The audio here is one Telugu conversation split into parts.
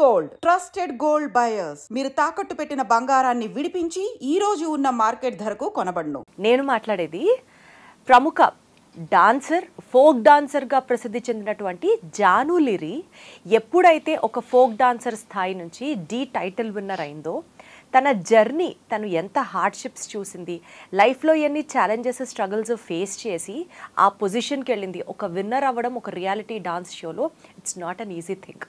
గోల్డ్ ట్రస్టెడ్ గోల్డ్ బయర్స్ మీరు తాకట్టు పెట్టిన బంగారాన్ని విడిపించి ఈ రోజు ఉన్న మార్కెట్ ధరకు కొనబడును. నేను మాట్లాడేది ప్రముఖ డాన్సర్, ఫోక్ డాన్సర్గా ప్రసిద్ధి చెందినటువంటి జాను లిరి ఎప్పుడైతే ఒక ఫోక్ డాన్సర్ స్థాయి నుంచి డి టైటిల్ విన్నర్ అయిందో, తన జర్నీ, తను ఎంత హార్డ్షిప్స్ చూసింది, లైఫ్లో ఎన్ని ఛాలెంజెస్, స్ట్రగుల్స్ ఫేస్ చేసి ఆ పొజిషన్కి వెళ్ళింది. ఒక విన్నర్ అవ్వడం ఒక రియాలిటీ డాన్స్ షోలో it's not an easy thing.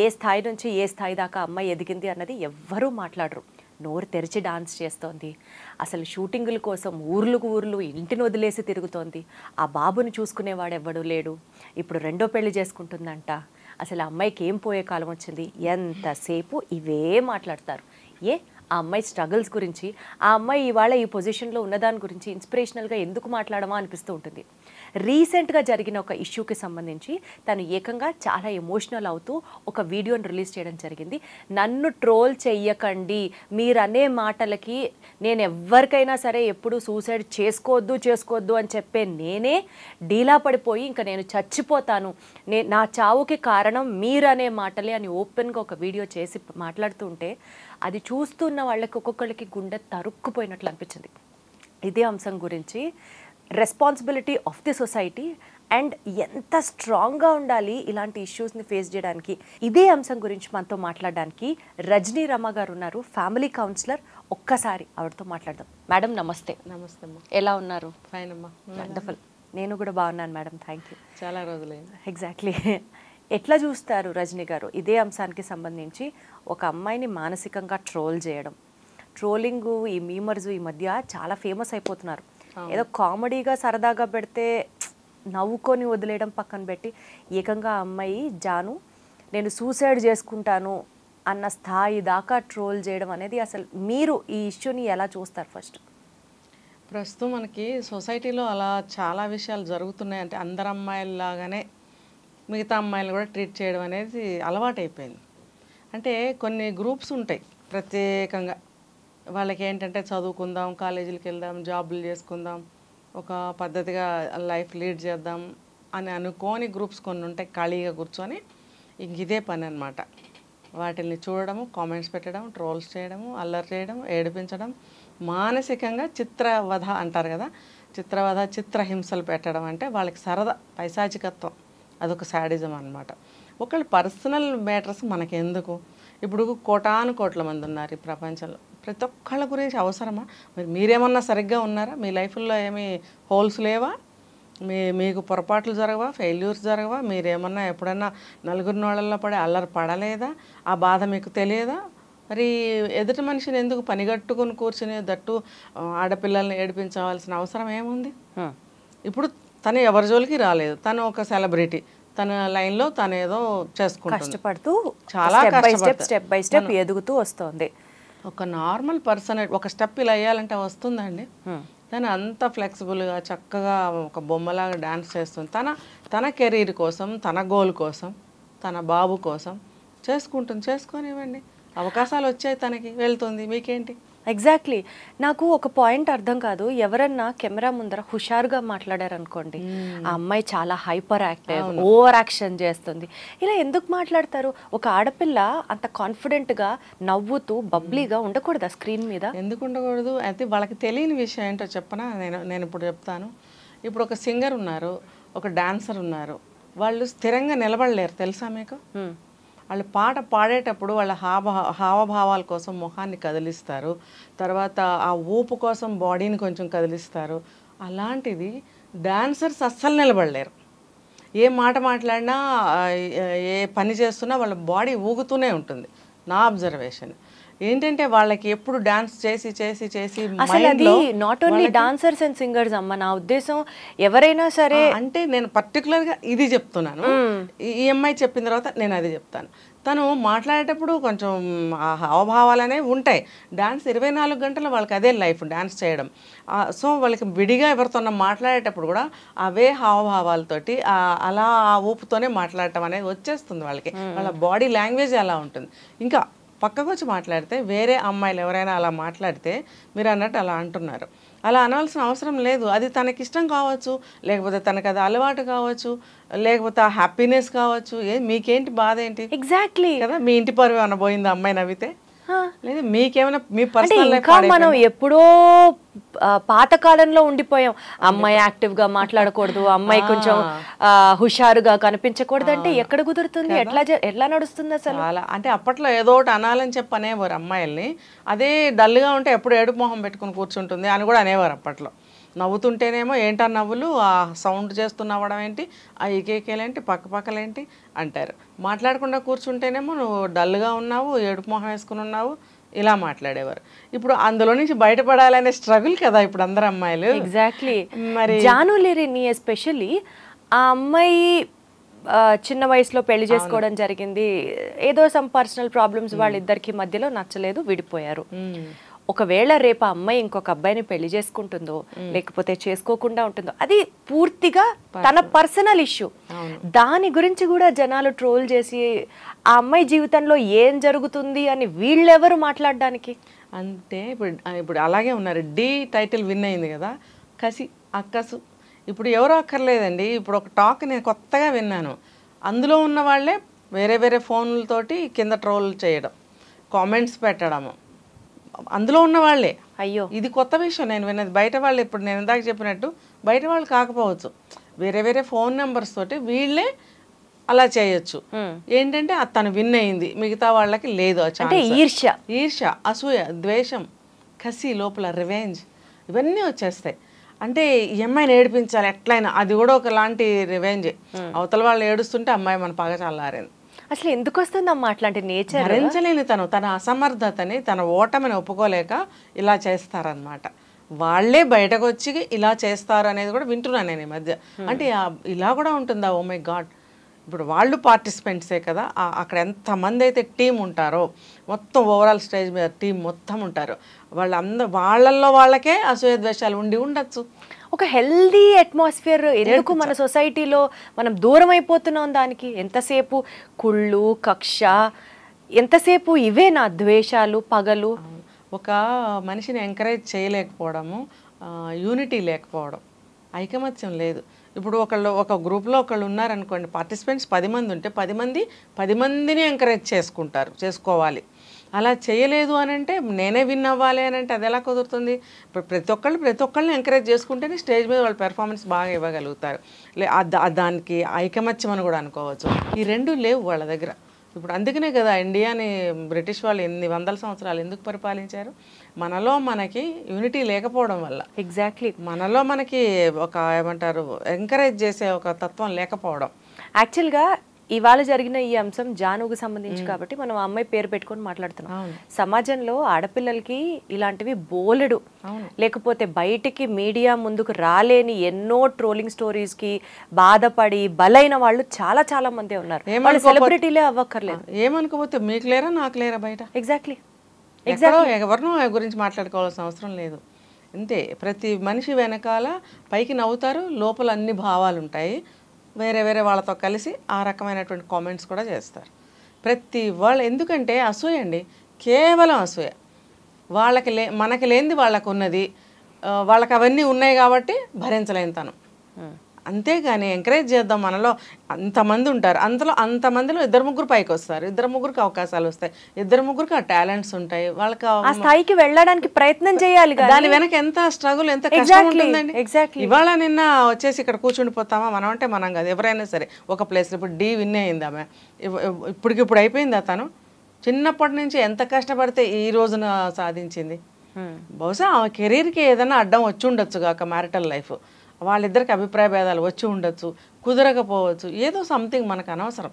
ఏ స్థాయి నుంచి ఏ స్థాయి దాకా అమ్మాయి ఎదిగింది అన్నది ఎవ్వరూ మాట్లాడరు. నోరు తెరిచి డాన్స్ చేస్తోంది. అసలు షూటింగుల కోసం ఊర్లకు ఊర్లు ఇంటిని వదిలేసి తిరుగుతోంది. ఆ బాబుని చూసుకునేవాడు ఎవ్వడూ లేడు. ఇప్పుడు రెండో పెళ్లి చేసుకుంటుందంట. అసలు ఆ అమ్మాయికి ఏం పోయే కాలం వచ్చింది? ఎంతసేపు ఇవే మాట్లాడతారు. ఆ అమ్మాయి స్ట్రగుల్స్ గురించి, ఆ అమ్మాయి ఇవాళ ఈ పొజిషన్లో ఉన్నదాని గురించి ఇన్స్పిరేషనల్గా ఎందుకు మాట్లాడమా అనిపిస్తూ ఉంటుంది. రీసెంట్గా జరిగిన ఒక ఇష్యూకి సంబంధించి తను ఏకంగా చాలా ఎమోషనల్ అవుతూ ఒక వీడియోని రిలీజ్ చేయడం జరిగింది. నన్ను ట్రోల్ చెయ్యకండి, మీరు అనే మాటలకి నేను ఎవరికైనా సరే ఎప్పుడు సూసైడ్ చేసుకోవద్దు అని చెప్పే నేనే డీలా పడిపోయి ఇంకా నేను చచ్చిపోతాను, నా చావుకి కారణం మీరు అనే మాటలే అని ఓపెన్గా ఒక వీడియో చేసి మాట్లాడుతూ ఉంటే అది చూస్తున్న వాళ్ళకి ఒక్కొక్కరికి గుండె తరుక్కుపోయినట్లు అనిపించింది. ఇదే అంశం గురించి responsibility of the society and ఎంత స్ట్రాంగ్గా ఉండాలి ఇలాంటి ఇష్యూస్ని ఫేస్ చేయడానికి, ఇదే అంశం గురించి మనతో మాట్లాడడానికి రజనీ రమ గారు ఉన్నారు, ఫ్యామిలీ కౌన్సిలర్. ఒక్కసారి ఆవిడతో మాట్లాడదాం. మేడం నమస్తే. నమస్తే అమ్మా. ఎలా ఉన్నారు? ఫైన్ అమ్మా. వండర్ఫుల్. నేను కూడా బాగున్నాను మేడం, థ్యాంక్ యూ. చాలా రోజులైంది. ఎగ్జాక్ట్లీ. ఎట్లా చూస్తారు రజనీ గారు ఇదే అంశానికి సంబంధించి? ఒక అమ్మాయిని మానసికంగా ట్రోల్ చేయడం, ట్రోలింగ్, ఈ మీమర్స్ ఈ మధ్య చాలా ఫేమస్ అయిపోతున్నారు. ఏదో కామెడీగా సరదాగా పెడితే నవ్వుకొని వదిలేయడం పక్కన పెట్టి ఏకంగా అమ్మాయి జాను నేను సూసైడ్ చేసుకుంటాను అన్న స్థాయి దాకా ట్రోల్ చేయడం అనేది, అసలు మీరు ఈ ఇష్యూని ఎలా చూస్తారు? ఫస్ట్ ప్రస్తుతం మనకి సొసైటీలో అలా చాలా విషయాలు జరుగుతున్నాయి. అంటే అందరు అమ్మాయిల్లాగానే మిగతా అమ్మాయిలు కూడా ట్రీట్ చేయడం అనేది అలవాటైపోయింది. అంటే కొన్ని గ్రూప్స్ ఉంటాయి ప్రత్యేకంగా, వాళ్ళకి ఏంటంటే చదువుకుందాం, కాలేజీలకు వెళ్దాం, జాబులు చేసుకుందాం, ఒక పద్ధతిగా లైఫ్ లీడ్ చేద్దాం అని అనుకోని గ్రూప్స్ కొన్ని ఉంటాయి. ఖాళీగా కూర్చొని ఇంక ఇదే పని అనమాట. వాటిని చూడడము, కామెంట్స్ పెట్టడం, ట్రోల్స్ చేయడము, అల్లరి చేయడం, ఏడిపించడం, మానసికంగా చిత్రవధ అంటారు కదా, చిత్రవధ, చిత్రహింసలు పెట్టడం. అంటే వాళ్ళకి సరదా, పైశాచికత్వం, అదొక శాడిజం అనమాట. ఒకళ్ళ పర్సనల్ మ్యాటర్స్ మనకెందుకు? ఇప్పుడు కోటాను కోట్ల మంది ఉన్నారు ఈ ప్రపంచంలో, ప్రతి ఒక్కళ్ళ గురించి అవసరమా? మీరేమన్నా సరిగ్గా ఉన్నారా? మీ లైఫ్లో ఏమీ హోల్స్ లేవా? మీకు పొరపాట్లు జరగవా? ఫెయిల్యూర్స్ జరగవా? మీరేమన్నా ఎప్పుడన్నా నలుగురి నోళ్ళల్లో పడి అల్లరి పడలేదా? ఆ బాధ మీకు తెలియదా? మరి ఎదుటి మనిషిని ఎందుకు పనిగట్టుకుని కూర్చుని, దట్టు ఆడపిల్లల్ని ఏడిపించవలసిన అవసరం ఏముంది? ఇప్పుడు తను ఎవరి జోలికి రాలేదు, తను ఒక సెలబ్రిటీ, తన లైన్లో తను ఏదో చేసుకుంటుంది, కష్టపడుతూ చాలా స్టెప్ బై స్టెప్ ఎదుగుతూ వస్తుంది. ఒక నార్మల్ పర్సన్ ఒక స్టెప్ ఇలా వేయాలంటే వస్తుందండి? తను అంత ఫ్లెక్సిబుల్గా చక్కగా ఒక బొమ్మలాగా డ్యాన్స్ చేస్తుంది. తన కెరీర్ కోసం, తన గోల్ కోసం, తన బాబు కోసం చేసుకోనివ్వండి. అవకాశాలు వచ్చాయి, తనకి వెళ్తుంది, మీకేంటి? ఎగ్జాక్ట్లీ. నాకు ఒక పాయింట్ అర్థం కాదు, ఎవరన్నా కెమెరా ముందర హుషారుగా మాట్లాడారనుకోండి, ఆ అమ్మాయి చాలా హైపర్ యాక్టివ్, ఓవర్ యాక్షన్ చేస్తుంది, ఇలా ఎందుకు మాట్లాడతారు? ఒక ఆడపిల్ల అంత కాన్ఫిడెంట్గా నవ్వుతూ బబ్లీగా ఉండకూడదా స్క్రీన్ మీద? ఎందుకు ఉండకూడదు? అయితే వాళ్ళకి తెలియని విషయం ఏంటో చెప్పనా? నేను ఇప్పుడు చెప్తాను. ఇప్పుడు ఒక సింగర్ ఉన్నారు, ఒక డాన్సర్ ఉన్నారు, వాళ్ళు స్థిరంగా నిలబడలేరు, తెలుసా మీకు? వాళ్ళు పాట పాడేటప్పుడు వాళ్ళ హావభావాల కోసం మొహాన్ని కదిలిస్తారు, తర్వాత ఆ ఊపు కోసం బాడీని కొంచెం కదిలిస్తారు. అలాంటిది డాన్సర్స్ అస్సలు నిలబడలేరు. ఏ మాట మాట్లాడినా, ఏ పని చేస్తున్నా వాళ్ళ బాడీ ఊగుతూనే ఉంటుంది. నా అబ్జర్వేషన్ ఏంటంటే వాళ్ళకి ఎప్పుడు డాన్స్ చేసి చేసి చేసి అసలు అది not only dancers and singers అమ్మ, నా ఉద్దేశం ఎవరైనా సరే. అంటే నేను పర్టికులర్గా ఇది చెప్తున్నాను. ఈ అమ్మాయి చెప్పిన తర్వాత నేను అది చెప్తాను. తను మాట్లాడేటప్పుడు కొంచెం ఆ హావభావాలు అనేవి ఉంటాయి. డాన్స్ 24 గంటలు వాళ్ళకి అదే లైఫ్, డాన్స్ చేయడం. సో వాళ్ళకి విడిగా ఎవరితోన్నా మాట్లాడేటప్పుడు కూడా అవే హావభావాలతోటి అలా ఆ ఊపుతోనే మాట్లాడటం అనేది వచ్చేస్తుంది వాళ్ళకి. వాళ్ళ బాడీ లాంగ్వేజ్ అలా ఉంటుంది. ఇంకా పక్కకు వచ్చి మాట్లాడితే వేరే అమ్మాయిలు ఎవరైనా అలా మాట్లాడితే మీరు అన్నట్టు అలా అంటున్నారు, అలా అనాల్సిన అవసరం లేదు. అది తనకిష్టం కావచ్చు, లేకపోతే తనకు అది అలవాటు కావచ్చు, లేకపోతే ఆ హ్యాపీనెస్ కావచ్చు. మీకేంటి బాధ ఏంటి? ఎగ్జాక్ట్లీ కదా, మీ ఇంటి పరువు అనబోయింది అమ్మాయి నవ్వితే? లేదా మీకేమైనా మీ అంటే పర్సనల్ లైఫ్ ఇంకా మనం ఎప్పుడో పాతకాలంలో ఉండిపోయాం. అమ్మాయి యాక్టివ్ గా మాట్లాడకూడదు, అమ్మాయి కొంచెం హుషారుగా కనిపించకూడదు అంటే ఎక్కడ కుదురుతుంది? ఎట్లా నడుస్తుంది అసలు? చాలా అంటే అప్పట్లో ఏదో ఒకటి అనాలని చెప్పి అనేవారు అమ్మాయిల్ని. అదే డల్గా ఉంటే ఎప్పుడు ఏడుపు మొహం పెట్టుకుని కూర్చుంటుంది అని కూడా అనేవారు అప్పట్లో. నవ్వుతుంటేనేమో ఏంటా నవ్వులు, ఆ సౌండ్ చేస్తున్నవడం ఏంటి, ఆ ఈకేకేలేంటి, పక్కపక్కలేంటి అంటారు. మాట్లాడకుండా కూర్చుంటేనేమో నువ్వు డల్గా ఉన్నావు, ఏడుపు మొహం వేసుకుని ఉన్నావు, ఇలా మాట్లాడేవారు. ఇప్పుడు అందులో నుంచి బయటపడాలనే స్ట్రగుల్ కదా ఇప్పుడు అందరు అమ్మాయిలు. ఎగ్జాక్ట్లీ. మరి జాను లిరిని ఎస్పెషల్లీ ఆ అమ్మాయి చిన్న వయసులో పెళ్లి చేసుకోవడం జరిగింది. ఏదో సమ్ పర్సనల్ ప్రాబ్లమ్స్ వాళ్ళిద్దరికి మధ్యలో నచ్చలేదు, విడిపోయారు. ఒకవేళ రేపు ఆ అమ్మాయి ఇంకొక అబ్బాయిని పెళ్లి చేసుకుంటుందో లేకపోతే చేసుకోకుండా ఉంటుందో అది పూర్తిగా తన పర్సనల్ ఇష్యూ. దాని గురించి కూడా జనాలు ట్రోల్ చేసి ఆ అమ్మాయి జీవితంలో ఏం జరుగుతుంది అని వీళ్ళెవరు మాట్లాడడానికి? అంటే ఇప్పుడు అలాగే ఉన్నారు. డి టైటిల్ విన్ అయింది కదా, కసి అక్కసు. ఇప్పుడు ఎవరో అక్కర్లేదండి. ఇప్పుడు ఒక టాక్ నేను కొత్తగా విన్నాను. అందులో ఉన్న వాళ్ళే వేరే వేరే ఫోన్లతోటి కింద ట్రోల్ చేయడం, కామెంట్స్ పెట్టడము, అందులో ఉన్న వాళ్ళే. అయ్యో, ఇది కొత్త విషయం నేను విన్నది. బయట వాళ్ళు ఇప్పుడు నేను ఇందాక చెప్పినట్టు బయట వాళ్ళు కాకపోవచ్చు, వేరే వేరే ఫోన్ నెంబర్స్ తోటి వీళ్ళే అలా చేయొచ్చు. ఏంటంటే తను విన్ అయింది, మిగతా వాళ్ళకి లేదు. అంటే ఈర్ష్య, అసూయ, ద్వేషం, కసి, లోపల రివెంజ్ ఇవన్నీ వచ్చేస్తాయి. అంటే ఈ అమ్మాయిని ఏడిపించాలి ఎట్లయినా, అది కూడా ఒకలాంటి రివెంజే. అవతల వాళ్ళు ఏడుస్తుంటే అమ్మాయి మన పగ చల్లారింది. అసలు ఎందుకు వస్తుంది అమ్మ అట్లాంటి నేచర్? భరించలేని తన అసమర్థతని, తన ఓటమిని ఒప్పుకోలేక ఇలా చేస్తారనమాట. వాళ్ళే బయటకు వచ్చి ఇలా చేస్తారు అనేది కూడా వింటున్నాను నేను ఈ మధ్య. అంటే ఇలా కూడా ఉంటుందా? Oh my god. ఇప్పుడు వాళ్ళు పార్టిసిపెంట్సే కదా, అక్కడ ఎంతమంది అయితే టీం ఉంటారో, మొత్తం ఓవరాల్ స్టేజ్ మీద టీం మొత్తం ఉంటారు, వాళ్ళల్లో వాళ్ళకే అసూయ ద్వేషాలు ఉండొచ్చు. ఒక హెల్దీ అట్మాస్ఫియర్ ఎందుకు మన సొసైటీలో మనం దూరం అయిపోతున్నాం? దానికి ఎంతసేపు కుళ్ళు, కక్ష, ఎంతసేపు ఇవే నా ద్వేషాలు, పగలు. ఒక మనిషిని ఎంకరేజ్ చేయలేకపోవడము, యూనిటీ లేకపోవడం, ఐకమత్యం లేదు. ఇప్పుడు ఒక గ్రూప్లో ఒకళ్ళు ఉన్నారనుకోండి, పార్టిసిపెంట్స్ 10 మంది ఉంటే 10 మందిని ఎంకరేజ్ చేసుకోవాలి. అలా చేయలేదు అని అంటే, నేనే విన్ అవ్వాలి అని అంటే అది ఎలా కుదురుతుంది? ఇప్పుడు ప్రతి ఒక్కళ్ళని ఎంకరేజ్ చేసుకుంటేనే స్టేజ్ మీద వాళ్ళు పెర్ఫార్మెన్స్ బాగా ఇవ్వగలుగుతారు. దానికి ఐకమత్యం అని కూడా అనుకోవచ్చు. ఈ రెండు లేవు వాళ్ళ దగ్గర. ఇప్పుడు అందుకనే కదా ఇండియాని బ్రిటిష్ వాళ్ళు ఎన్ని వందల సంవత్సరాలు ఎందుకు పరిపాలించారు? మనలో మనకి యూనిటీ లేకపోవడం వల్ల. ఎగ్జాక్ట్లీ. మనలో మనకి ఒక ఏమంటారు, ఎంకరేజ్ చేసే ఒక తత్వం లేకపోవడం. యాక్చువల్గా ఇవాళ జరిగిన ఈ అంశం జానుకు సంబంధించి కాబట్టి మనం ఆ అమ్మాయి పేరు పెట్టుకొని మాట్లాడుతున్నాం. సమాజంలో ఆడపిల్లలకి ఇలాంటివి బోలెడు, లేకపోతే బయటికి మీడియా ముందుకు రాలేని ఎన్నో ట్రోలింగ్ స్టోరీస్ కి బాధపడి బలైన వాళ్ళు చాలా చాలా మంది ఉన్నారు. వాళ్ళు సెలబ్రిటీలే అవ్వక్కర్లేదు. ఏమనుకోపోతే మీకు లేరా నాకు లేరా బయట. ఎగ్జాక్ట్లీ. ఎవరినో గురించి మాట్లాడుకోవాల్సిన అవసరం లేదు. అంతే. ప్రతి మనిషి వెనకాల పైకి నవ్వుతారు, లోపల అన్ని భావాలు ఉంటాయి. వేరే వేరే వాళ్ళతో కలిసి ఆ రకమైనటువంటి కామెంట్స్ కూడా చేస్తారు ప్రతి వాళ్ళు. ఎందుకంటే అసూయ అండి, కేవలం అసూయ. మనకి లేనిది వాళ్ళకు ఉన్నది, వాళ్ళకి అవన్నీ ఉన్నాయి కాబట్టి భరించలేని తను. అంతేగాని ఎంకరేజ్ చేద్దాం. మనలో అంతమంది ఉంటారు, అంతమందిలో 2-3 పైకి వస్తారు, 2-3కి అవకాశాలు వస్తాయి, 2-3కి ఆ టాలెంట్స్ ఉంటాయి. వాళ్ళకి ఆ స్థాయికి వెళ్ళడానికి ప్రయత్నం చేయాలి. దాని వెనక ఎంత స్ట్రగుల్, ఎంత కష్టం ఉంటుందండి. ఇవాళ నిన్న వచ్చేసి ఇక్కడ కూర్చుండిపోతామా? మనం అంటే మనం కాదు, ఎవరైనా సరే ఒక ప్లేస్. ఇప్పుడు డి విన్ అయింది ఆమె, ఇప్పటికిప్పుడు అయిపోయింది. తను చిన్నప్పటి నుంచి ఎంత కష్టపడితే ఈ రోజున సాధించింది. బహుశా ఆమె కెరీర్కి ఏదైనా అడ్డం వచ్చి ఉండొచ్చు కాక, మ్యారిటల్ లైఫ్, వాళ్ళిద్దరికి అభిప్రాయ భేదాలు వచ్చి ఉండొచ్చు, కుదరకపోవచ్చు, ఏదో సంథింగ్ మనకు అనవసరం.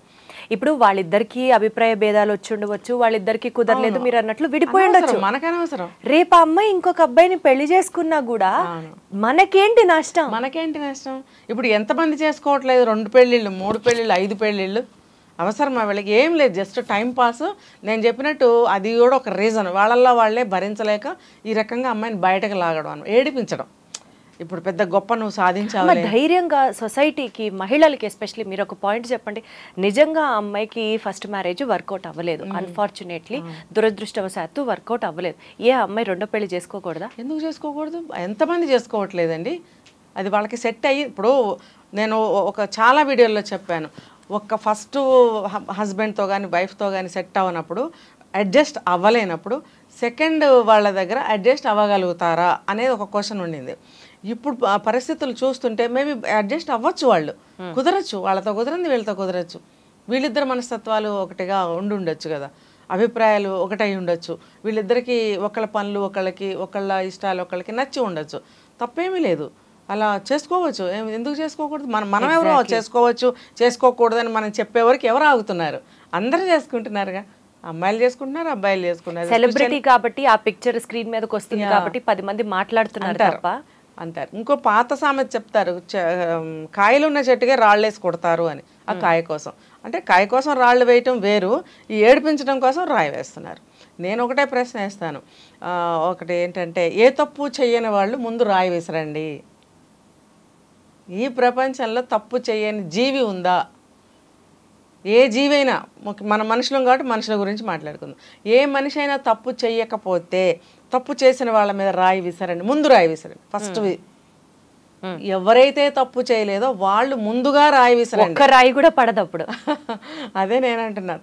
ఇప్పుడు వాళ్ళిద్దరికి అభిప్రాయ భేదాలు వచ్చి ఉండవచ్చు, వాళ్ళిద్దరికి కుదరలేదు మీరు అన్నట్లు విడిపోయి ఉండొచ్చు, మనకు అనవసరం. రేపు అమ్మాయి ఇంకొక అబ్బాయిని పెళ్లి చేసుకున్నా కూడా మనకేంటి నష్టం? ఇప్పుడు ఎంతమంది చేసుకోవట్లేదు? 2 పెళ్ళిళ్ళు, 3 పెళ్ళిళ్ళు, 5 పెళ్ళిళ్ళు అవసరమా వీళ్ళకి? ఏం లేదు, జస్ట్ టైం పాస్. నేను చెప్పినట్టు అది కూడా ఒక రీజన్. వాళ్ళల్లో వాళ్ళే భరించలేక ఈ రకంగా అమ్మాయిని బయటకు లాగడం, ఏడిపించడం. ఇప్పుడు పెద్ద గొప్ప నువ్వు సాధించావు. ధైర్యంగా సొసైటీకి, మహిళలకి ఎస్పెషల్లీ మీరు ఒక పాయింట్ చెప్పండి. నిజంగా ఆ అమ్మాయికి ఫస్ట్ మ్యారేజ్ వర్కౌట్ అవ్వలేదు, అన్ఫార్చునేట్లీ దురదృష్టవశాత్తు వర్కౌట్ అవ్వలేదు. ఏ అమ్మాయి రెండో పెళ్లి చేసుకోకూడదా? ఎందుకు చేసుకోకూడదు? ఎంతమంది చేసుకోవట్లేదండి. అది వాళ్ళకి సెట్ అయ్యి, ఇప్పుడు నేను చాలా వీడియోల్లో చెప్పాను, ఒక ఫస్ట్ హస్బెండ్తో కానీ వైఫ్తో కానీ సెట్ అవ్వనప్పుడు, అడ్జస్ట్ అవ్వలేనప్పుడు సెకండ్ వాళ్ళ దగ్గర అడ్జస్ట్ అవ్వగలుగుతారా అనేది ఒక క్వశ్చన్ ఉండింది. ఇప్పుడు పరిస్థితులు చూస్తుంటే మేబీ అడ్జస్ట్ అవ్వచ్చు, వాళ్ళు కుదరచ్చు, వాళ్ళతో కుదరంది వీళ్ళతో కుదరచ్చు, వీళ్ళిద్దరు మనస్తత్వాలు ఒకటిగా ఉండొచ్చు కదా, అభిప్రాయాలు ఒకటై ఉండొచ్చు, వీళ్ళిద్దరికి ఒకళ్ళ పనులు ఒకళ్ళకి, ఒకళ్ళ ఇష్టాలు ఒకళ్ళకి నచ్చి ఉండొచ్చు, తప్పేమీ లేదు, అలా చేసుకోవచ్చు. ఎందుకు చేసుకోకూడదు? మనం ఎవరో చేసుకోవచ్చు చేసుకోకూడదని మనం చెప్పేవరకు ఎవరు ఆగుతున్నారు? అందరూ చేసుకుంటున్నారుగా, అమ్మాయిలు చేసుకుంటున్నారు, అబ్బాయిలు చేసుకుంటున్నారు. సెలబ్రిటీ కాబట్టి ఆ పిక్చర్ స్క్రీన్ మీదకి వస్తుంది కాబట్టి 10 మంది మాట్లాడుతున్నారు తప్ప అంటారు. ఇంకో పాత సామెత చెప్తారు, కాయలు ఉన్న చెట్టుగా రాళ్ళు వేసి కొడతారు అని. ఆ కాయ కోసం అంటే కాయ కోసం రాళ్ళు వేయటం వేరు, ఈ ఏడిపించడం కోసం రాయి వేస్తున్నారు. నేను ఒకటే ప్రశ్న వేస్తాను, ఒకటి ఏంటంటే, ఏ తప్పు చెయ్యని వాళ్ళు ముందు రాయి వేసరండి. ఈ ప్రపంచంలో తప్పు చేయని జీవి ఉందా? ఏ జీవైనా, మన మనుషులం కాబట్టి మనుషుల గురించి మాట్లాడుకుందాం, ఏ మనిషి అయినా తప్పు చెయ్యకపోతే తప్పు చేసిన వాళ్ళ మీద రాయి విసరండి, ముందు రాయి విసరండి. ఫస్ట్ ఎవరైతే తప్పు చేయలేదో వాళ్ళు ముందుగా రాయి విసరండి. ఒక్క రాయి కూడా పడదు అప్పుడు. అదే నేనంటున్నా,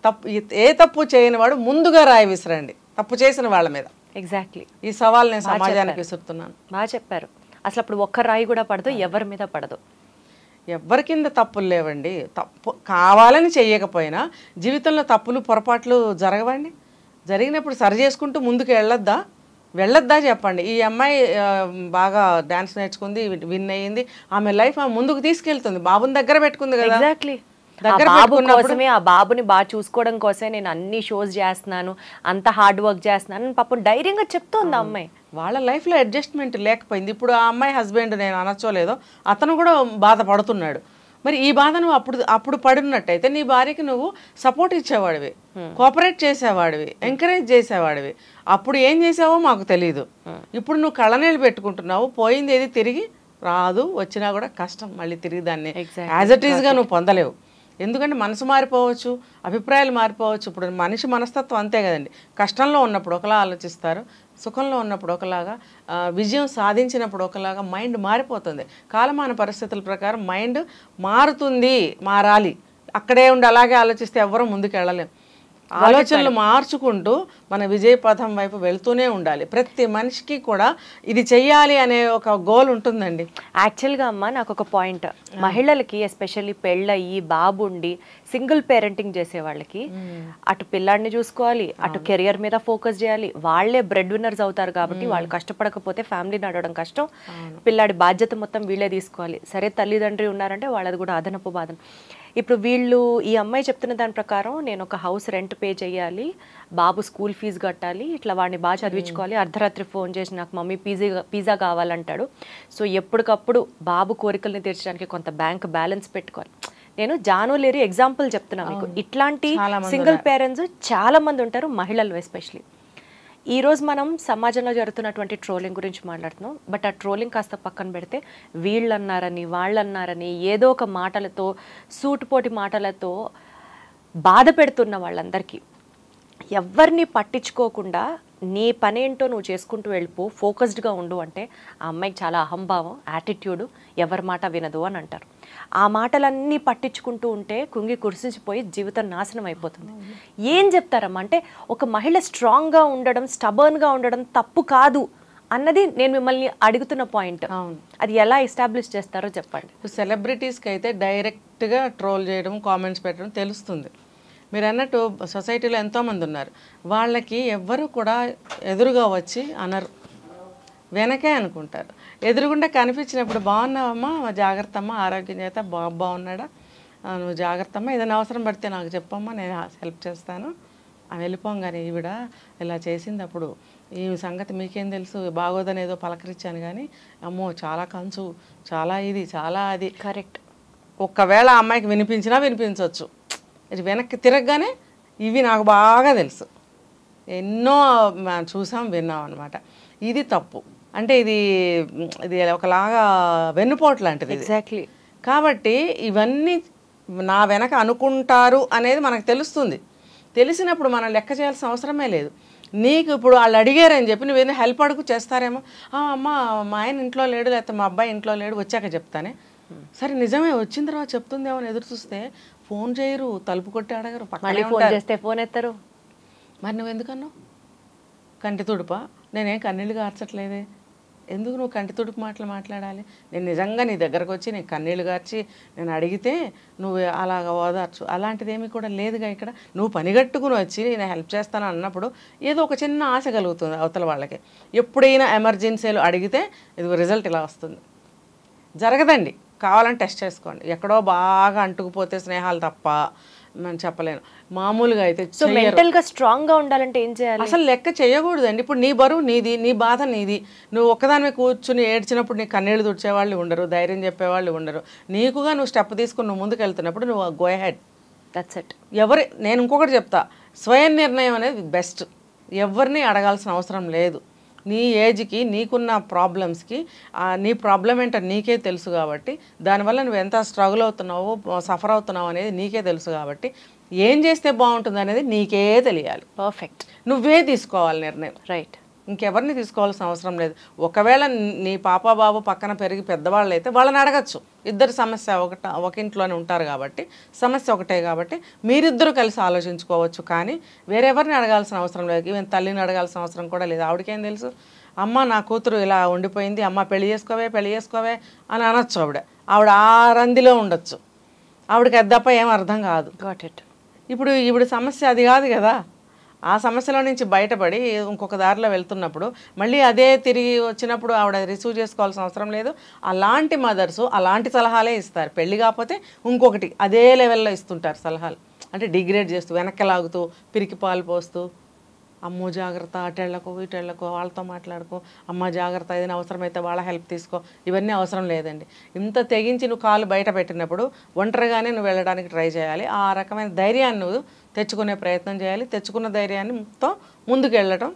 ఏ తప్పు చేయని వాడు ముందుగా రాయి విసరండి తప్పు చేసిన వాళ్ళ మీద. ఎగ్జాక్ట్లీ, ఈ సవాల్ నేను సమాజానికి విసురుతున్నాను. బాగా చెప్పారు. అసలు అప్పుడు ఒక్క రాయి కూడా పడదు, ఎవరి మీద పడదు. ఎవరి కింద తప్పులు లేవండి. తప్పు కావాలని చెయ్యకపోయినా జీవితంలో తప్పులు పొరపాట్లు జరగవండి. జరిగినప్పుడు సరి చేసుకుంటూ ముందుకు వెళ్ళొద్దా చెప్పండి. ఈ అమ్మాయి బాగా డాన్స్ నేర్చుకుంది, విన్ అయ్యింది, ఆమె లైఫ్ ఆమె ముందుకు తీసుకెళ్తుంది, బాబుని దగ్గర పెట్టుకుంది కదా. ఎగ్జాక్ట్లీ, బాబు కోసమే, ఆ బాబుని బాగా చూసుకోవడం కోసమే నేను అన్ని షోస్ చేస్తున్నాను, అంత హార్డ్ వర్క్ చేస్తున్నాను పాపం ధైర్యంగా చెప్తోంది ఆ అమ్మాయి. వాళ్ళ లైఫ్లో అడ్జస్ట్మెంట్ లేకపోయింది. ఇప్పుడు ఆ అమ్మాయి హస్బెండ్, నేను అనొచ్చోలేదో, అతను కూడా బాధపడుతున్నాడు. మరి ఈ బాధ నువ్వు అప్పుడు పడినట్టయితే నీ భార్యకి నువ్వు సపోర్ట్ ఇచ్చేవాడివి, కోఆపరేట్ చేసేవాడివి, ఎంకరేజ్ చేసేవాడివి. అప్పుడు ఏం చేసావో మాకు తెలియదు. ఇప్పుడు నువ్వు కళ్ళనీళ్ళు పెట్టుకుంటున్నావు, పోయింది ఏది తిరిగి రాదు, వచ్చినా కూడా కష్టం, మళ్ళీ తిరిగి దాన్ని యాజ్ ఇట్ ఈస్గా నువ్వు పొందలేవు. ఎందుకంటే మనసు మారిపోవచ్చు, అభిప్రాయాలు మారిపోవచ్చు. ఇప్పుడు మనిషి మనస్తత్వం అంతే కదండి. కష్టంలో ఉన్నప్పుడు ఒకలా ఆలోచిస్తారు, సుఖంలో ఉన్నప్పుడు ఒకలాగా, విజయం సాధించినప్పుడు ఒకలాగా మైండ్ మారిపోతుంది. కాలమాన పరిస్థితుల ప్రకారం మైండ్ మారాలి. అక్కడే ఉండి అలాగే ఆలోచిస్తే ఎవ్వరూ ముందుకు వెళ్ళలేం. ఆలోచనలు మార్చుకుంటూ మన విజయ పథం వైపు వెళ్తూనే ఉండాలి. ప్రతి మనిషికి కూడా ఇది చెయ్యాలి అనే ఒక గోల్ ఉంటుందండి. యాక్చువల్గా అమ్మ నాకు ఒక పాయింట్, మహిళలకి ఎస్పెషల్లీ పెళ్ళయి బాబుండి సింగిల్ పేరెంటింగ్ చేసే వాళ్ళకి అటు పిల్లాడిని చూసుకోవాలి, అటు కెరియర్ మీద ఫోకస్ చేయాలి, వాళ్ళే బ్రెడ్ విన్నర్స్ అవుతారు కాబట్టి వాళ్ళు కష్టపడకపోతే ఫ్యామిలీ నడవడం కష్టం, పిల్లాడి బాధ్యత మొత్తం వీళ్ళే తీసుకోవాలి. సరే తల్లిదండ్రి ఉన్నారంటే వాళ్ళది కూడా అదనపు బాధన. ఇప్పుడు వీళ్ళు, ఈ అమ్మాయి చెప్తున్న దాని ప్రకారం నేను ఒక హౌస్ రెంట్ పే చేయాలి, బాబు స్కూల్ ఫీజు కట్టాలి, ఇట్లా వాడిని బాగా చదివించుకోవాలి, అర్ధరాత్రి ఫోన్ చేసి నాకు మమ్మీ పిజ్జా కావాలంటాడు. సో ఎప్పటికప్పుడు బాబు కోరికల్ని తీర్చడానికి కొంత బ్యాంక్ బ్యాలెన్స్ పెట్టుకోవాలి. నేను జానులేరి ఎగ్జాంపుల్ చెప్తున్నా మీకు. ఇట్లాంటి సింగిల్ పేరెంట్స్ చాలా మంది ఉంటారు, మహిళలు ఎస్పెషలీ. ఈరోజు మనం సమాజంలో జరుగుతున్నటువంటి ట్రోలింగ్ గురించి మాట్లాడుతున్నాం. బట్ ఆ ట్రోలింగ్ కాస్త పక్కన పెడితే వీళ్ళన్నారని వాళ్ళన్నారని ఏదో ఒక మాటలతో, సూటుపోటి మాటలతో బాధ పెడుతున్న వాళ్ళందరికీ ఎవరిని పట్టించుకోకుండా నీ పనేంటో నువ్వు చేసుకుంటూ వెళ్ళిపో, ఫోకస్డ్గా ఉండు అంటే ఆ అమ్మాయికి చాలా అహంభావం, యాటిట్యూడు, ఎవరి మాట వినదు అని అంటారు. ఆ మాటలన్నీ పట్టించుకుంటూ ఉంటే కుంగి కుర్సించిపోయి జీవితం నాశనం అయిపోతుంది. ఏం చెప్తారమ్మా అంటే ఒక మహిళ స్ట్రాంగ్గా ఉండడం, స్టబర్న్గా ఉండడం తప్పు కాదు అన్నది నేను మిమ్మల్ని అడుగుతున్న పాయింట్. అది ఎలా ఎస్టాబ్లిష్ చేస్తారో చెప్పండి. సెలబ్రిటీస్కి అయితే డైరెక్ట్గా ట్రోల్ చేయడం, కామెంట్స్ పెట్టడం తెలుస్తుంది. మీరు అన్నట్టు సొసైటీలో ఎంతోమంది ఉన్నారు, వాళ్ళకి ఎవ్వరు కూడా ఎదురుగా వచ్చి అనరు, వెనకే అనుకుంటారు. ఎదురుగుండా కనిపించినప్పుడు బాగున్నావమ్మా, జాగ్రత్త అమ్మా, ఆరోగ్యం చేత బాగున్నాడా, నువ్వు జాగ్రత్త అమ్మా, ఏదైనా అవసరం పడితే నాకు చెప్పమ్మా, నేను హెల్ప్ చేస్తాను అని వెళ్ళిపోగానే ఈవిడ ఇలా చేసింది, అప్పుడు ఈ సంగతి మీకేం తెలుసు, బాగోదని ఏదో పలకరించాను కానీ అమ్మో చాలా కంచు, చాలా ఇది, చాలా అది. కరెక్ట్. ఒక్కవేళ ఆ అమ్మాయికి వినిపించినా వినిపించవచ్చు, ఇది వెనక్కి తిరగగానే ఇవి నాకు బాగా తెలుసు, ఎన్నో చూసాం విన్నాం అనమాట. ఇది తప్పు. అంటే ఇది ఒకలాగా వెన్నుపోటు లాంటిది. ఎగ్జాక్ట్లీ. కాబట్టి ఇవన్నీ నా వెనక అనుకుంటారు అనేది మనకు తెలుస్తుంది. తెలిసినప్పుడు మనం లెక్క చేయాల్సిన అవసరమే లేదు. నీకు ఇప్పుడు వాళ్ళు అడిగారని చెప్పి నువ్వేదో హెల్ప్ అడుగు చేస్తారేమో. అమ్మ మా ఆయన ఇంట్లో లేడు, లేకపోతే మా అబ్బాయి ఇంట్లో లేడు, వచ్చాక చెప్తానే. సరే నిజమే, వచ్చిన తర్వాత చెప్తుందేమో ఎదురు చూస్తే ఫోన్ చేయరు, తలుపు కొట్టి అడగరు, మళ్ళీ ఫోన్ చేస్తే ఫోన్ ఎత్తారు. మరి నువ్వు ఎందుకన్నావు? కంటి తుడుపా? నేనేం కన్నీళ్ళు గార్చట్లేదే, ఎందుకు నువ్వు కంటి తుడుపు మాటలు మాట్లాడాలి? నేను నిజంగా నీ దగ్గరకు వచ్చి నేను కన్నీళ్ళు గార్చి నేను అడిగితే నువ్వు అలాగ ఓదార్చు. అలాంటిదేమీ కూడా లేదుగా ఇక్కడ. నువ్వు పనిగట్టుకుని వచ్చి నేను హెల్ప్ చేస్తాను అన్నప్పుడు ఏదో ఒక చిన్న ఆశ కలుగుతుంది అవతల వాళ్ళకి. ఎప్పుడైనా ఎమర్జెన్సీలు అడిగితే ఇది రిజల్ట్ ఇలా వస్తుంది. జరగదండి, కావాలని టెస్ట్ చేసుకోండి. ఎక్కడో బాగా అంటుకుపోతే స్నేహాలు తప్ప మనం చెప్పలేను. మామూలుగా అయితే సో మెంటల్గా స్ట్రాంగ్గా ఉండాలంటే ఏం చేయాలి? అసలు లెక్క చేయకూడదండి. ఇప్పుడు నీ బరువు నీది, నీ బాధ నీది. నువ్వు ఒక్కదానివే కూర్చుని ఏడ్చినప్పుడు నీ కన్నీళ్ళు తుడిచేవాళ్ళు ఉండరు, ధైర్యం చెప్పేవాళ్ళు ఉండరు. నీకుగా నువ్వు స్టెప్ తీసుకుని నువ్వు ముందుకు వెళ్తున్నప్పుడు నువ్వు గో హెడ్. That's it. నేను ఇంకొకటి చెప్తా, స్వయం నిర్ణయం అనేది బెస్ట్. ఎవరిని అడగాల్సిన అవసరం లేదు. నీ ఏజ్కి నీకున్న ప్రాబ్లమ్స్కి నీ ప్రాబ్లం ఏంటో నీకే తెలుసు కాబట్టి, దానివల్ల నువ్వు ఎంత స్ట్రగుల్ అవుతున్నావో సఫర్ అవుతున్నావు అనేది నీకే తెలుసు కాబట్టి ఏం చేస్తే బాగుంటుంది అనేది నీకే తెలియాలి. పర్ఫెక్ట్. నువ్వే తీసుకోవాలి నిర్ణయం. రైట్. ఇంకెవరిని తీసుకోవాల్సిన అవసరం లేదు. ఒకవేళ నీ పాప బాబు పక్కన పెరిగి పెద్దవాళ్ళు అయితే వాళ్ళని అడగచ్చు. ఇద్దరు సమస్య ఒక ఇంట్లోనే ఉంటారు కాబట్టి సమస్య ఒకటే కాబట్టి మీరిద్దరూ కలిసి ఆలోచించుకోవచ్చు. కానీ వేరెవరిని అడగాల్సిన అవసరం లేదు. ఈవెన్ తల్లిని అడగాల్సిన అవసరం కూడా లేదు. ఆవిడకేం తెలుసు? అమ్మ నా కూతురు ఇలా ఉండిపోయింది, అమ్మ పెళ్లి చేసుకోవే అని అనొచ్చు. ఆవిడ ఆ రందిలో ఉండొచ్చు. ఆవిడకి అద్దప్ప ఏం అర్థం కాదు. Got it. ఇప్పుడు సమస్య అది కాదు కదా. ఆ సమస్యలో నుంచి బయటపడి ఇంకొక దారిలో వెళ్తున్నప్పుడు మళ్ళీ అదే తిరిగి వచ్చినప్పుడు ఆవిడ రిసీవ్ చేసుకోవాల్సిన అవసరం లేదు. అలాంటి మదర్సు అలాంటి సలహాలే ఇస్తారు. పెళ్ళి కాకపోతే ఇంకొకటి అదే లెవెల్లో ఇస్తుంటారు సలహాలు. అంటే డిగ్రేడ్ చేస్తూ, వెనక్కి లాగుతూ, పిరికి పాలు పోస్తూ, అమ్మో జాగ్రత్త, అటెళ్ళకో ఇటెళ్ళకో, వాళ్ళతో మాట్లాడుకో, అమ్మ జాగ్రత్త, ఏదైనా అవసరమైతే వాళ్ళ హెల్ప్ తీసుకో. ఇవన్నీ అవసరం లేదండి. ఇంత తెగించి నువ్వు కాలు బయట పెట్టినప్పుడు ఒంటరిగానే నువ్వు వెళ్ళడానికి ట్రై చేయాలి. ఆ రకమైన ధైర్యాన్ని నువ్వు తెచ్చుకునే ప్రయత్నం చేయాలి. తెచ్చుకున్న ధైర్యాన్నితో ముందుకు వెళ్ళటం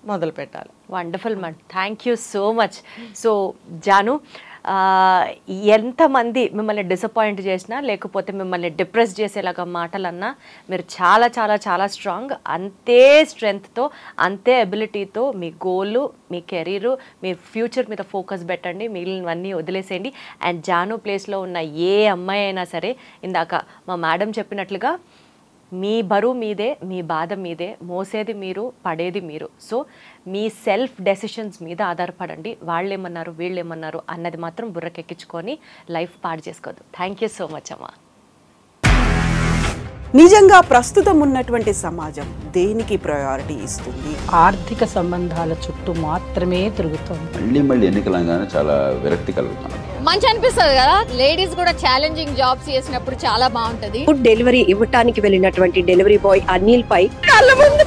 మొదలు పెట్టాలి. Wonderful ma'am, thank you so much. So Janu, ఎంతమంది మిమ్మల్ని డిసప్పాయింట్ చేసినా లేకపోతే మిమ్మల్ని డిప్రెస్ చేసేలాగా మాటలన్నా మీరు చాలా చాలా చాలా స్ట్రాంగ్. అంతే స్ట్రెంగ్త్తో, అంతే ఎబిలిటీతో మీ గోలు, మీ కెరీరు, మీ ఫ్యూచర్ మీద ఫోకస్ పెట్టండి. మిగిలినవన్నీ వదిలేసేయండి. అండ్ జాను ప్లేస్లో ఉన్న ఏ అమ్మాయి అయినా సరే, ఇందాక మా మేడం చెప్పినట్లుగా మీ బరువు మీదే, మీ బాధ మీదే, మోసేది మీరు, పడేది మీరు. సో మీ సెల్ఫ్ డెసిషన్స్ మీద ఆధారపడండి. వాళ్ళేమన్నారు వీళ్ళేమన్నారు అన్నది మాత్రం బుర్రకెక్కించుకొని లైఫ్ పాడు చేసుకోవద్దు. థ్యాంక్ యూ సో మచ్ అమ్మా. నిజంగా ప్రస్తుతం ఉన్నటువంటి సమాజం దేనికి ప్రయారిటీ ఇస్తుంది? ఆర్థిక సంబంధాల చుట్టూ మాత్రమే తిరుగుతోంది. మళ్ళీ ఎన్నికలంగానే చాలా విరక్తి కలుగుతున్నాం. మంచి అనిపిస్తుంది కదా, లేడీస్ కూడా ఛాలెంజింగ్ జాబ్స్ చేసినప్పుడు చాలా బాగుంటది. ఫుడ్ డెలివరీ ఇవ్వటానికి వెళ్ళినటువంటి డెలివరీ బాయ్ అనిల్ పై కళ్ళ ముందు